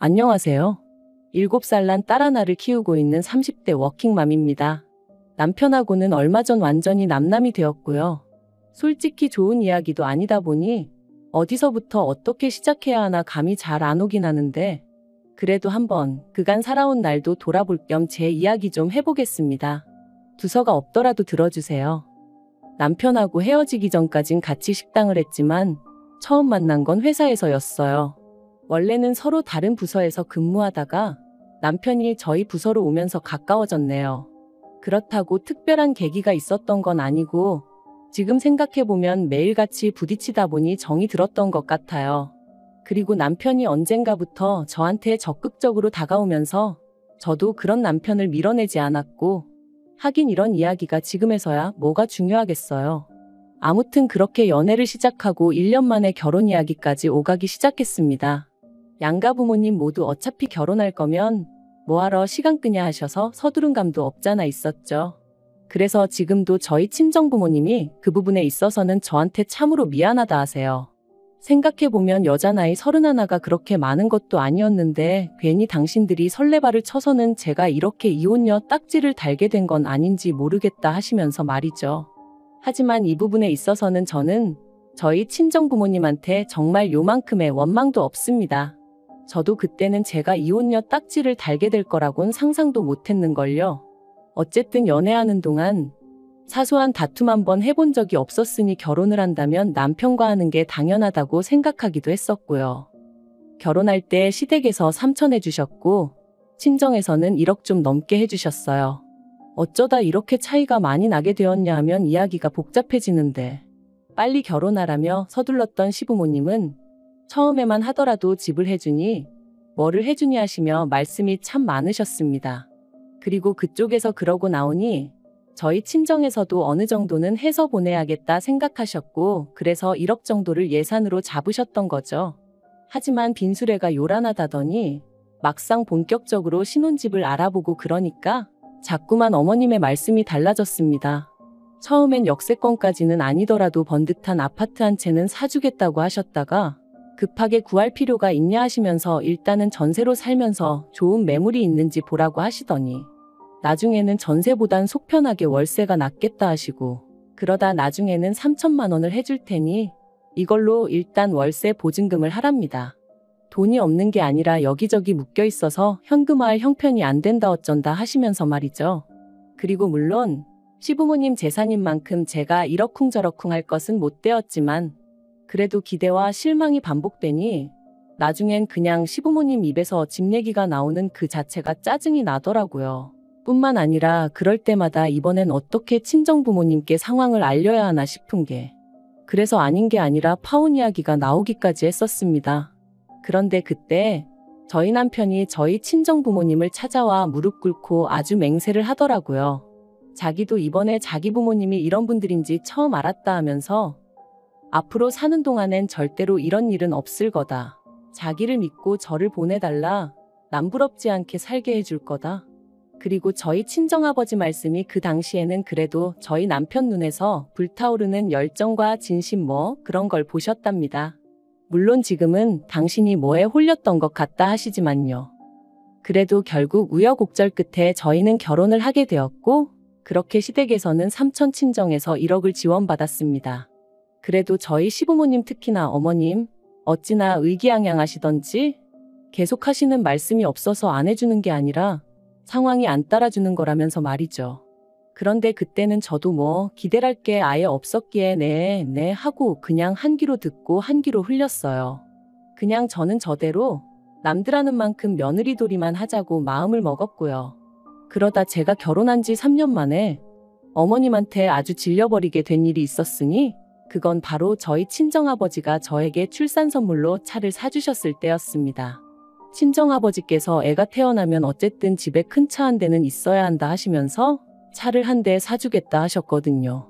안녕하세요. 7살 난 딸 하나를 키우고 있는 30대 워킹맘입니다. 남편하고는 얼마 전 완전히 남남이 되었고요. 솔직히 좋은 이야기도 아니다 보니 어디서부터 어떻게 시작해야 하나 감이 잘 안 오긴 하는데 그래도 한번 그간 살아온 날도 돌아볼 겸 제 이야기 좀 해보겠습니다. 두서가 없더라도 들어주세요. 남편하고 헤어지기 전까진 같이 식당을 했지만 처음 만난 건 회사에서였어요. 원래는 서로 다른 부서에서 근무하다가 남편이 저희 부서로 오면서 가까워졌네요. 그렇다고 특별한 계기가 있었던 건 아니고 지금 생각해보면 매일같이 부딪히다 보니 정이 들었던 것 같아요. 그리고 남편이 언젠가부터 저한테 적극적으로 다가오면서 저도 그런 남편을 밀어내지 않았고 하긴 이런 이야기가 지금에서야 뭐가 중요하겠어요. 아무튼 그렇게 연애를 시작하고 1년 만에 결혼 이야기까지 오가기 시작했습니다. 양가 부모님 모두 어차피 결혼할 거면 뭐하러 시간 끄냐 하셔서 서두른 감도 없잖아 있었죠. 그래서 지금도 저희 친정 부모님이 그 부분에 있어서는 저한테 참으로 미안하다 하세요. 생각해보면 여자 나이 31가 그렇게 많은 것도 아니었는데 괜히 당신들이 설레발을 쳐서는 제가 이렇게 이혼녀 딱지를 달게 된 건 아닌지 모르겠다 하시면서 말이죠. 하지만 이 부분에 있어서는 저는 저희 친정 부모님한테 정말 요만큼의 원망도 없습니다. 저도 그때는 제가 이혼녀 딱지를 달게 될 거라곤 상상도 못했는걸요. 어쨌든 연애하는 동안 사소한 다툼 한번 해본 적이 없었으니 결혼을 한다면 남편과 하는 게 당연하다고 생각하기도 했었고요. 결혼할 때 시댁에서 3천 해주셨고 친정에서는 1억 좀 넘게 해주셨어요. 어쩌다 이렇게 차이가 많이 나게 되었냐 하면 이야기가 복잡해지는데 빨리 결혼하라며 서둘렀던 시부모님은 처음에만 하더라도 집을 해주니 뭐를 해주니 하시며 말씀이 참 많으셨습니다. 그리고 그쪽에서 그러고 나오니 저희 친정에서도 어느 정도는 해서 보내야겠다 생각하셨고 그래서 1억 정도를 예산으로 잡으셨던 거죠. 하지만 빈수레가 요란하다더니 막상 본격적으로 신혼집을 알아보고 그러니까 자꾸만 어머님의 말씀이 달라졌습니다. 처음엔 역세권까지는 아니더라도 번듯한 아파트 한 채는 사주겠다고 하셨다가 급하게 구할 필요가 있냐 하시면서 일단은 전세로 살면서 좋은 매물이 있는지 보라고 하시더니 나중에는 전세보단 속편하게 월세가 낫겠다 하시고 그러다 나중에는 3천만 원을 해줄 테니 이걸로 일단 월세 보증금을 하랍니다. 돈이 없는 게 아니라 여기저기 묶여 있어서 현금화할 형편이 안 된다 어쩐다 하시면서 말이죠. 그리고 물론 시부모님 재산인 만큼 제가 이러쿵저러쿵 할 것은 못 되었지만 그래도 기대와 실망이 반복되니 나중엔 그냥 시부모님 입에서 집 얘기가 나오는 그 자체가 짜증이 나더라고요. 뿐만 아니라 그럴 때마다 이번엔 어떻게 친정부모님께 상황을 알려야 하나 싶은 게 그래서 아닌 게 아니라 파혼 이야기가 나오기까지 했었습니다. 그런데 그때 저희 남편이 저희 친정부모님을 찾아와 무릎 꿇고 아주 맹세를 하더라고요. 자기도 이번에 자기 부모님이 이런 분들인지 처음 알았다 하면서 앞으로 사는 동안엔 절대로 이런 일은 없을 거다. 자기를 믿고 저를 보내달라. 남부럽지 않게 살게 해줄 거다. 그리고 저희 친정아버지 말씀이 그 당시에는 그래도 저희 남편 눈에서 불타오르는 열정과 진심 그런 걸 보셨답니다. 물론 지금은 당신이 뭐에 홀렸던 것 같다 하시지만요. 그래도 결국 우여곡절 끝에 저희는 결혼을 하게 되었고 그렇게 시댁에서는 삼촌 친정에서 1억을 지원받았습니다. 그래도 저희 시부모님 특히나 어머님 어찌나 의기양양하시던지 계속 하시는 말씀이 없어서 안 해주는 게 아니라 상황이 안 따라주는 거라면서 말이죠. 그런데 그때는 저도 기대할 게 아예 없었기에 네 하고 그냥 한 귀로 듣고 한 귀로 흘렸어요. 그냥 저는 저대로 남들 하는 만큼 며느리돌이만 하자고 마음을 먹었고요. 그러다 제가 결혼한 지 3년 만에 어머님한테 아주 질려버리게 된 일이 있었으니 그건 바로 저희 친정아버지가 저에게 출산 선물로 차를 사주셨을 때였습니다. 친정아버지께서 애가 태어나면 어쨌든 집에 큰 차 한 대는 있어야 한다 하시면서 차를 한 대 사주겠다 하셨거든요.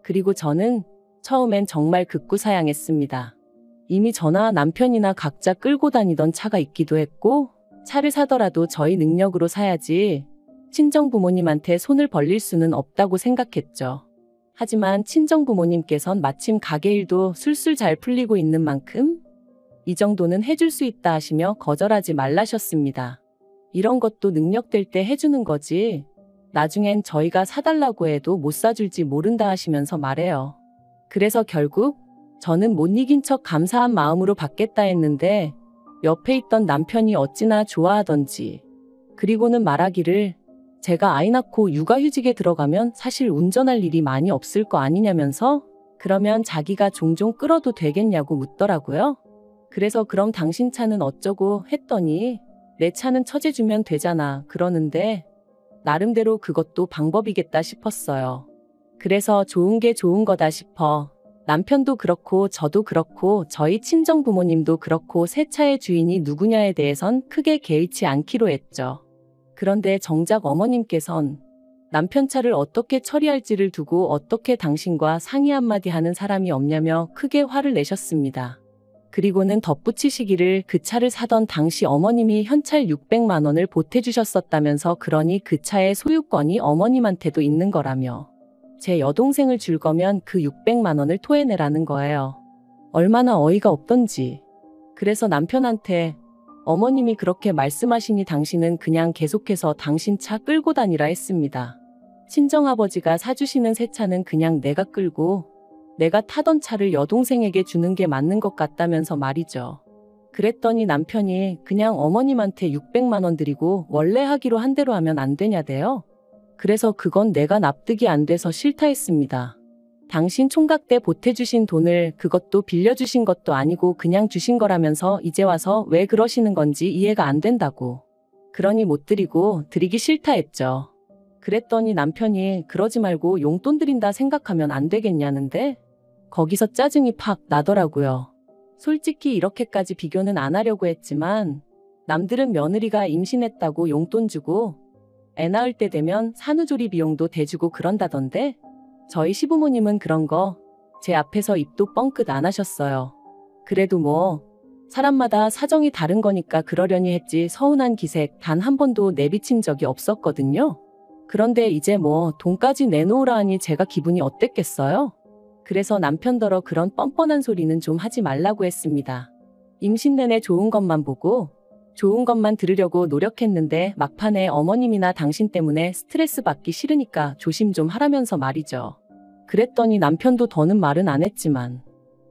그리고 저는 처음엔 정말 극구사양했습니다. 이미 저나 남편이나 각자 끌고 다니던 차가 있기도 했고 차를 사더라도 저희 능력으로 사야지 친정 부모님한테 손을 벌릴 수는 없다고 생각했죠. 하지만 친정 부모님께선 마침 가게 일도 술술 잘 풀리고 있는 만큼 이 정도는 해줄 수 있다 하시며 거절하지 말라셨습니다. 이런 것도 능력될 때 해주는 거지. 나중엔 저희가 사달라고 해도 못 사줄지 모른다 하시면서 말해요. 그래서 결국 저는 못 이긴 척 감사한 마음으로 받겠다 했는데 옆에 있던 남편이 어찌나 좋아하던지. 그리고는 말하기를 제가 아이 낳고 육아휴직에 들어가면 사실 운전할 일이 많이 없을 거 아니냐면서 그러면 자기가 종종 끌어도 되겠냐고 묻더라고요. 그래서 그럼 당신 차는 어쩌고 했더니 내 차는 처제주면 되잖아 그러는데 나름대로 그것도 방법이겠다 싶었어요. 그래서 좋은 게 좋은 거다 싶어. 남편도 그렇고 저도 그렇고 저희 친정 부모님도 그렇고 새 차의 주인이 누구냐에 대해선 크게 개의치 않기로 했죠. 그런데 정작 어머님께선 남편 차를 어떻게 처리할지를 두고 어떻게 당신과 상의 한마디 하는 사람이 없냐며 크게 화를 내셨습니다. 그리고는 덧붙이시기를 그 차를 사던 당시 어머님이 현찰 600만 원을 보태주셨었다면서 그러니 그 차의 소유권이 어머님한테도 있는 거라며 제 여동생을 줄 거면 그 600만 원을 토해내라는 거예요. 얼마나 어이가 없던지. 그래서 남편한테 어머님이 그렇게 말씀하시니 당신은 그냥 계속해서 당신 차 끌고 다니라 했습니다. 친정아버지가 사주시는 새 차는 그냥 내가 끌고 내가 타던 차를 여동생에게 주는 게 맞는 것 같다면서 말이죠. 그랬더니 남편이 그냥 어머님한테 600만 원 드리고 원래 하기로 한 대로 하면 안 되냐대요. 그래서 그건 내가 납득이 안 돼서 싫다 했습니다. 당신 총각 때 보태주신 돈을 그것도 빌려주신 것도 아니고 그냥 주신 거라면서 이제 와서 왜 그러시는 건지 이해가 안 된다고. 그러니 못 드리고 드리기 싫다 했죠. 그랬더니 남편이 그러지 말고 용돈 드린다 생각하면 안 되겠냐는데 거기서 짜증이 팍 나더라고요. 솔직히 이렇게까지 비교는 안 하려고 했지만 남들은 며느리가 임신했다고 용돈 주고 애 낳을 때 되면 산후조리 비용도 대주고 그런다던데 저희 시부모님은 그런 거 제 앞에서 입도 뻥끗 안 하셨어요. 그래도 뭐 사람마다 사정이 다른 거니까 그러려니 했지 서운한 기색 단 한 번도 내비친 적이 없었거든요. 그런데 이제 뭐 돈까지 내놓으라 하니 제가 기분이 어땠겠어요? 그래서 남편더러 그런 뻔뻔한 소리는 좀 하지 말라고 했습니다. 임신 내내 좋은 것만 보고 좋은 것만 들으려고 노력했는데 막판에 어머님이나 당신 때문에 스트레스 받기 싫으니까 조심 좀 하라면서 말이죠. 그랬더니 남편도 더는 말은 안 했지만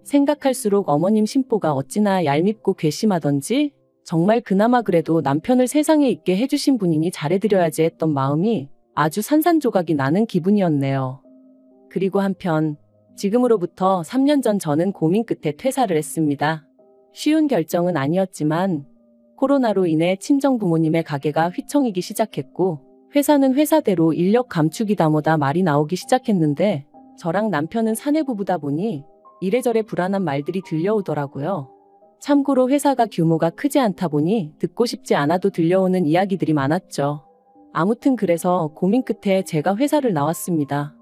생각할수록 어머님 심보가 어찌나 얄밉고 괘씸하던지 정말 그나마 그래도 남편을 세상에 있게 해주신 분이니 잘해드려야지 했던 마음이 아주 산산조각이 나는 기분이었네요. 그리고 한편 지금으로부터 3년 전 저는 고민 끝에 퇴사를 했습니다. 쉬운 결정은 아니었지만 코로나로 인해 친정 부모님의 가게가 휘청이기 시작했고 회사는 회사대로 인력 감축이다 뭐다 말이 나오기 시작했는데 저랑 남편은 사내부부다 보니 이래저래 불안한 말들이 들려오더라고요. 참고로 회사가 규모가 크지 않다 보니 듣고 싶지 않아도 들려오는 이야기들이 많았죠. 아무튼 그래서 고민 끝에 제가 회사를 나왔습니다.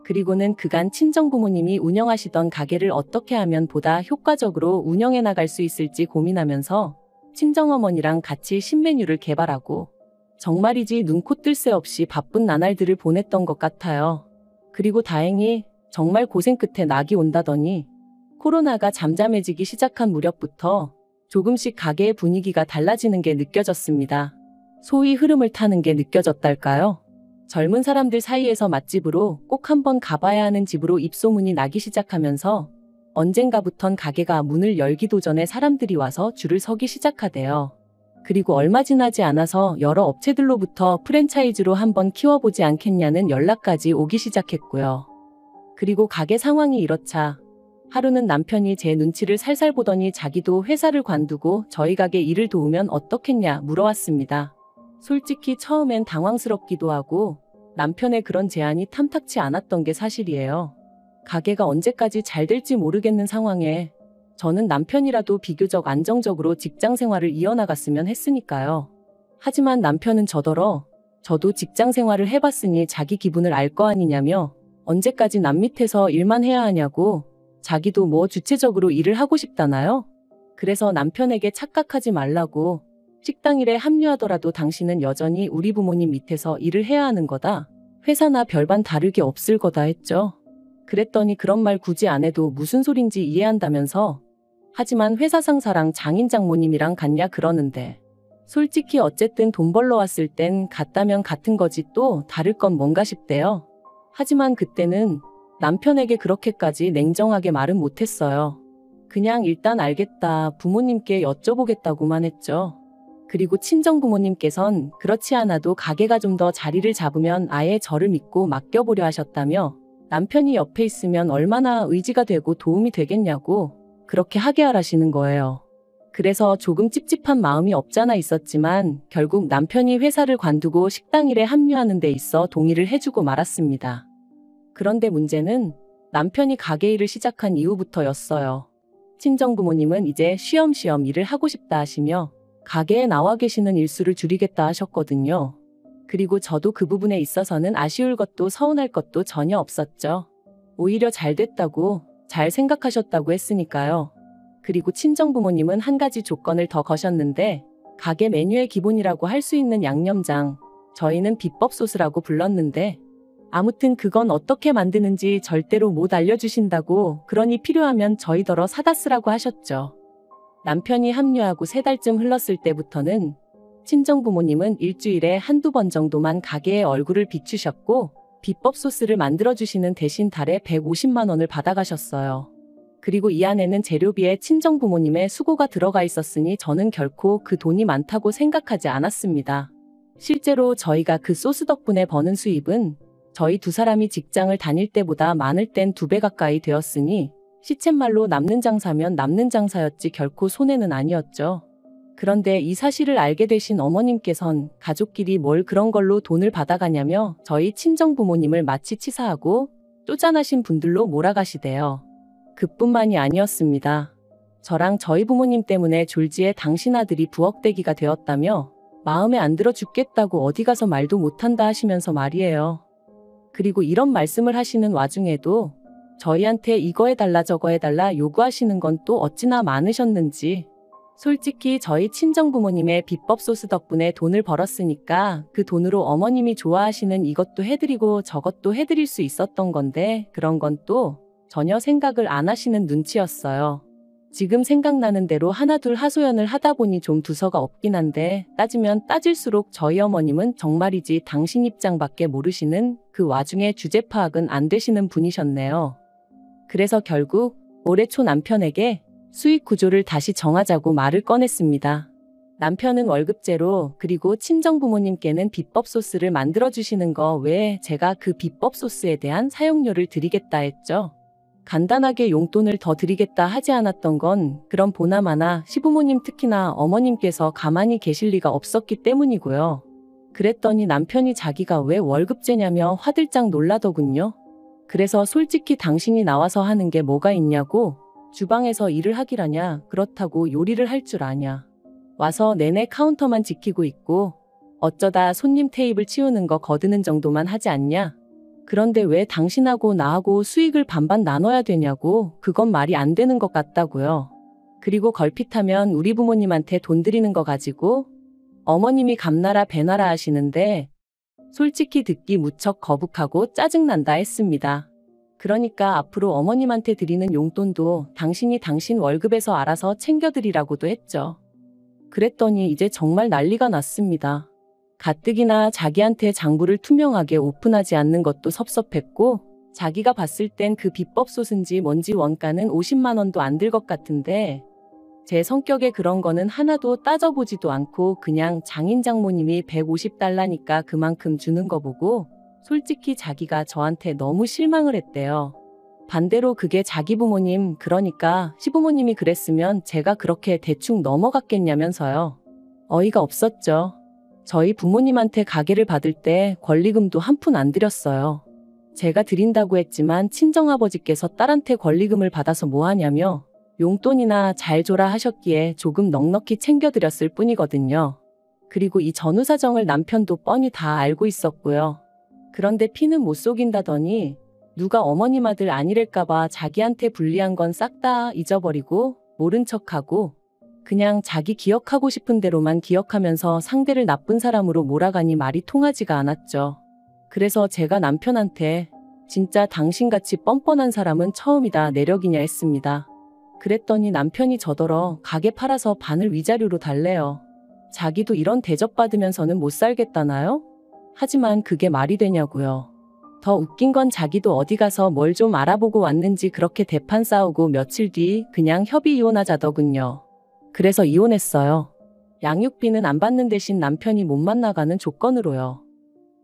그리고는 그간 친정부모님이 운영하시던 가게를 어떻게 하면 보다 효과적으로 운영해 나갈 수 있을지 고민하면서 친정어머니랑 같이 신메뉴를 개발하고 정말이지 눈코 뜰 새 없이 바쁜 나날들을 보냈던 것 같아요. 그리고 다행히 정말 고생 끝에 낙이 온다더니 코로나가 잠잠해지기 시작한 무렵부터 조금씩 가게의 분위기가 달라지는 게 느껴졌습니다. 소위 흐름을 타는 게 느껴졌달까요? 젊은 사람들 사이에서 맛집으로 꼭 한번 가봐야 하는 집으로 입소문이 나기 시작하면서 언젠가부턴 가게가 문을 열기도 전에 사람들이 와서 줄을 서기 시작하대요. 그리고 얼마 지나지 않아서 여러 업체들로부터 프랜차이즈로 한번 키워보지 않겠냐는 연락까지 오기 시작했고요. 그리고 가게 상황이 이렇자 하루는 남편이 제 눈치를 살살 보더니 자기도 회사를 관두고 저희 가게 일을 도우면 어떻겠냐 물어왔습니다. 솔직히 처음엔 당황스럽기도 하고 남편의 그런 제안이 탐탁치 않았던 게 사실이에요. 가게가 언제까지 잘 될지 모르겠는 상황에 저는 남편이라도 비교적 안정적으로 직장 생활을 이어나갔으면 했으니까요. 하지만 남편은 저더러 저도 직장 생활을 해봤으니 자기 기분을 알 거 아니냐며 언제까지 남 밑에서 일만 해야 하냐고 자기도 뭐 주체적으로 일을 하고 싶다나요? 그래서 남편에게 착각하지 말라고 식당 일에 합류하더라도 당신은 여전히 우리 부모님 밑에서 일을 해야 하는 거다. 회사나 별반 다르게 없을 거다 했죠. 그랬더니 그런 말 굳이 안 해도 무슨 소린지 이해한다면서 하지만 회사 상사랑 장인 장모님이랑 같냐 그러는데. 솔직히 어쨌든 돈 벌러 왔을 땐 같다면 같은 거지 또 다를 건 뭔가 싶대요. 하지만 그때는 남편에게 그렇게까지 냉정하게 말은 못했어요. 그냥 일단 알겠다, 부모님께 여쭤보겠다고만 했죠. 그리고 친정부모님께선 그렇지 않아도 가게가 좀 더 자리를 잡으면 아예 저를 믿고 맡겨보려 하셨다며 남편이 옆에 있으면 얼마나 의지가 되고 도움이 되겠냐고 그렇게 하게 하라시는 거예요. 그래서 조금 찝찝한 마음이 없잖아 있었지만 결국 남편이 회사를 관두고 식당 일에 합류하는 데 있어 동의를 해주고 말았습니다. 그런데 문제는 남편이 가게 일을 시작한 이후부터였어요. 친정부모님은 이제 쉬엄쉬엄 일을 하고 싶다 하시며 가게에 나와 계시는 일수를 줄이겠다 하셨거든요. 그리고 저도 그 부분에 있어서는 아쉬울 것도 서운할 것도 전혀 없었죠. 오히려 잘 됐다고, 잘 생각하셨다고 했으니까요. 그리고 친정부모님은 한 가지 조건을 더 거셨는데 가게 메뉴의 기본이라고 할 수 있는 양념장, 저희는 비법 소스라고 불렀는데 아무튼 그건 어떻게 만드는지 절대로 못 알려주신다고, 그러니 필요하면 저희더러 사다 쓰라고 하셨죠. 남편이 합류하고 3달쯤 흘렀을 때부터는 친정부모님은 일주일에 한두 번 정도만 가게에 얼굴을 비추셨고 비법 소스를 만들어주시는 대신 달에 150만 원을 받아가셨어요. 그리고 이 안에는 재료비에 친정부모님의 수고가 들어가 있었으니 저는 결코 그 돈이 많다고 생각하지 않았습니다. 실제로 저희가 그 소스 덕분에 버는 수입은 저희 두 사람이 직장을 다닐 때보다 많을 땐 2배 가까이 되었으니 시쳇말로 남는 장사면 남는 장사였지 결코 손해는 아니었죠. 그런데 이 사실을 알게 되신 어머님께선 가족끼리 뭘 그런 걸로 돈을 받아가냐며 저희 친정부모님을 마치 치사하고 쪼잔하신 분들로 몰아가시대요. 그뿐만이 아니었습니다. 저랑 저희 부모님 때문에 졸지에 당신 아들이 부엌대기가 되었다며 마음에 안 들어 죽겠다고 어디 가서 말도 못한다 하시면서 말이에요. 그리고 이런 말씀을 하시는 와중에도 저희한테 이거 해달라 저거 해달라 요구하시는 건 또 어찌나 많으셨는지. 솔직히 저희 친정부모님의 비법 소스 덕분에 돈을 벌었으니까 그 돈으로 어머님이 좋아하시는 이것도 해드리고 저것도 해드릴 수 있었던 건데 그런 건 또 전혀 생각을 안 하시는 눈치였어요. 지금 생각나는 대로 하나둘 하소연을 하다 보니 좀 두서가 없긴 한데 따지면 따질수록 저희 어머님은 정말이지 당신 입장밖에 모르시는, 그 와중에 주제 파악은 안 되시는 분이셨네요. 그래서 결국 올해 초 남편에게 수익 구조를 다시 정하자고 말을 꺼냈습니다. 남편은 월급제로, 그리고 친정부모님께는 비법 소스를 만들어주시는 거 외에 제가 그 비법 소스에 대한 사용료를 드리겠다 했죠. 간단하게 용돈을 더 드리겠다 하지 않았던 건 그럼 보나마나 시부모님 특히나 어머님께서 가만히 계실 리가 없었기 때문이고요. 그랬더니 남편이 자기가 왜 월급제냐며 화들짝 놀라더군요. 그래서 솔직히 당신이 나와서 하는 게 뭐가 있냐고, 주방에서 일을 하기라냐, 그렇다고 요리를 할 줄 아냐, 와서 내내 카운터만 지키고 있고 어쩌다 손님 테이블 치우는 거 거드는 정도만 하지 않냐, 그런데 왜 당신하고 나하고 수익을 반반 나눠야 되냐고, 그건 말이 안 되는 것 같다고요. 그리고 걸핏하면 우리 부모님한테 돈 드리는 거 가지고 어머님이 감나라 배나라 하시는데 솔직히 듣기 무척 거북하고 짜증난다 했습니다. 그러니까 앞으로 어머님한테 드리는 용돈도 당신이 당신 월급에서 알아서 챙겨드리라고도 했죠. 그랬더니 이제 정말 난리가 났습니다. 가뜩이나 자기한테 장부를 투명하게 오픈하지 않는 것도 섭섭했고 자기가 봤을 땐 그 비법 소스인지 뭔지 원가는 50만 원도 안 들 것 같은데 제 성격에 그런 거는 하나도 따져보지도 않고 그냥 장인 장모님이 150달러니까 그만큼 주는 거 보고 솔직히 자기가 저한테 너무 실망을 했대요. 반대로 그게 자기 부모님, 그러니까 시부모님이 그랬으면 제가 그렇게 대충 넘어갔겠냐면서요. 어이가 없었죠. 저희 부모님한테 가게를 받을 때 권리금도 한 푼 안 드렸어요. 제가 드린다고 했지만 친정아버지께서 딸한테 권리금을 받아서 뭐 하냐며 용돈이나 잘 줘라 하셨기에 조금 넉넉히 챙겨드렸을 뿐이거든요. 그리고 이 전후 사정을 남편도 뻔히 다 알고 있었고요. 그런데 피는 못 속인다더니 누가 어머님 아들 아니랄까봐 자기한테 불리한 건 싹 다 잊어버리고 모른 척하고 그냥 자기 기억하고 싶은 대로만 기억하면서 상대를 나쁜 사람으로 몰아가니 말이 통하지가 않았죠. 그래서 제가 남편한테 진짜 당신같이 뻔뻔한 사람은 처음이다 내력이냐 했습니다. 그랬더니 남편이 저더러 가게 팔아서 반을 위자료로 달래요. 자기도 이런 대접받으면서는 못 살겠다나요? 하지만 그게 말이 되냐고요. 더 웃긴 건 자기도 어디 가서 뭘 좀 알아보고 왔는지 그렇게 대판 싸우고 며칠 뒤 그냥 협의 이혼하자더군요. 그래서 이혼했어요. 양육비는 안 받는 대신 남편이 못 만나가는 조건으로요.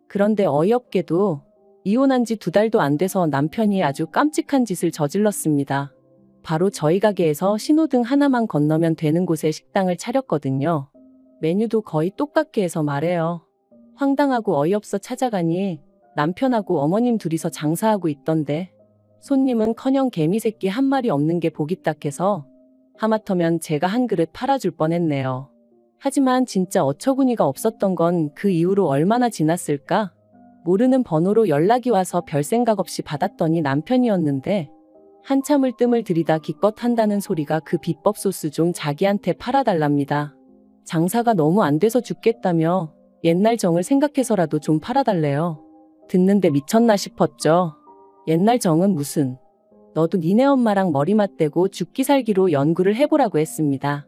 그런데 어이없게도 이혼한 지 2달도 안 돼서 남편이 아주 깜찍한 짓을 저질렀습니다. 바로 저희 가게에서 신호등 하나만 건너면 되는 곳에 식당을 차렸거든요. 메뉴도 거의 똑같게 해서 말해요. 황당하고 어이없어 찾아가니 남편하고 어머님 둘이서 장사하고 있던데 손님은커녕 개미새끼 한 마리 없는 게 보기 딱해서 하마터면 제가 한 그릇 팔아줄 뻔했네요. 하지만 진짜 어처구니가 없었던 건 그 이후로 얼마나 지났을까? 모르는 번호로 연락이 와서 별 생각 없이 받았더니 남편이었는데 한참을 뜸을 들이다 기껏 한다는 소리가 그 비법 소스 좀 자기한테 팔아달랍니다. 장사가 너무 안 돼서 죽겠다며 옛날 정을 생각해서라도 좀 팔아달래요. 듣는데 미쳤나 싶었죠. 옛날 정은 무슨. 너도 니네 엄마랑 머리 맞대고 죽기 살기로 연구를 해보라고 했습니다.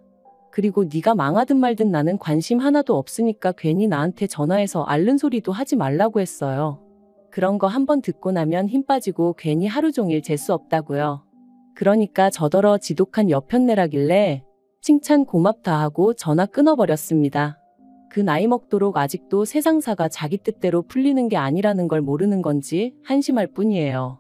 그리고 네가 망하든 말든 나는 관심 하나도 없으니까 괜히 나한테 전화해서 앓는 소리도 하지 말라고 했어요. 그런 거 한번 듣고 나면 힘 빠지고 괜히 하루 종일 재수 없다고요. 그러니까 저더러 지독한 여편내라길래 칭찬 고맙다 하고 전화 끊어버렸습니다. 그 나이 먹도록 아직도 세상사가 자기 뜻대로 풀리는 게 아니라는 걸 모르는 건지 한심할 뿐이에요.